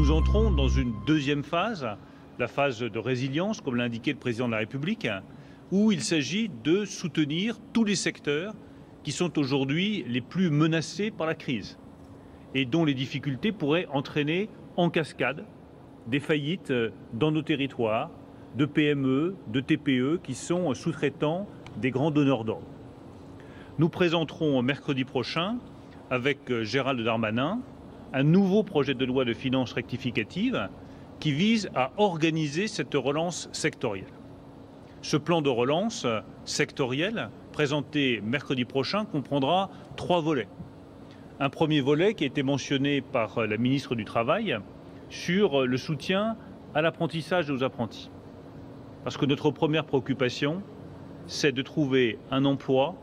Nous entrons dans une deuxième phase, la phase de résilience, comme l'a indiqué le président de la République, où il s'agit de soutenir tous les secteurs qui sont aujourd'hui les plus menacés par la crise et dont les difficultés pourraient entraîner en cascade des faillites dans nos territoires, de PME, de TPE qui sont sous-traitants des grands donneurs d'ordre. Nous présenterons mercredi prochain, avec Gérald Darmanin, un nouveau projet de loi de finances rectificative qui vise à organiser cette relance sectorielle. Ce plan de relance sectoriel, présenté mercredi prochain, comprendra 3 volets. Un premier volet qui a été mentionné par la ministre du Travail sur le soutien à l'apprentissage de nos apprentis. Parce que notre première préoccupation, c'est de trouver un emploi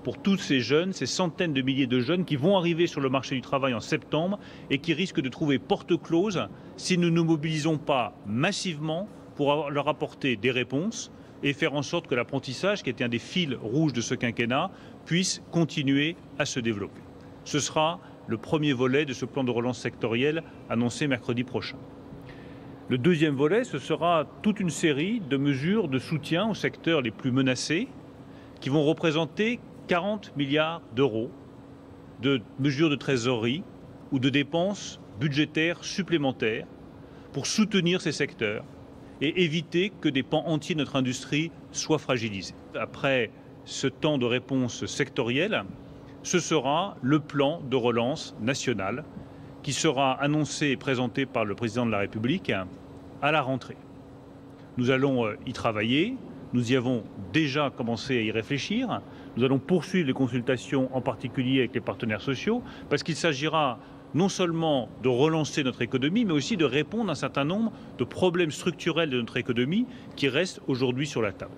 pour tous ces jeunes, ces centaines de milliers de jeunes qui vont arriver sur le marché du travail en septembre et qui risquent de trouver porte close si nous ne nous mobilisons pas massivement pour leur apporter des réponses et faire en sorte que l'apprentissage, qui était un des fils rouges de ce quinquennat, puisse continuer à se développer. Ce sera le premier volet de ce plan de relance sectoriel annoncé mercredi prochain. Le deuxième volet, ce sera toute une série de mesures de soutien aux secteurs les plus menacés qui vont représenter 40 milliards d'euros de mesures de trésorerie ou de dépenses budgétaires supplémentaires pour soutenir ces secteurs et éviter que des pans entiers de notre industrie soient fragilisés. Après ce temps de réponse sectorielle, ce sera le plan de relance national qui sera annoncé et présenté par le président de la République à la rentrée. Nous allons y travailler, nous y avons déjà commencé à y réfléchir. Nous allons poursuivre les consultations, en particulier avec les partenaires sociaux, parce qu'il s'agira non seulement de relancer notre économie, mais aussi de répondre à un certain nombre de problèmes structurels de notre économie qui restent aujourd'hui sur la table.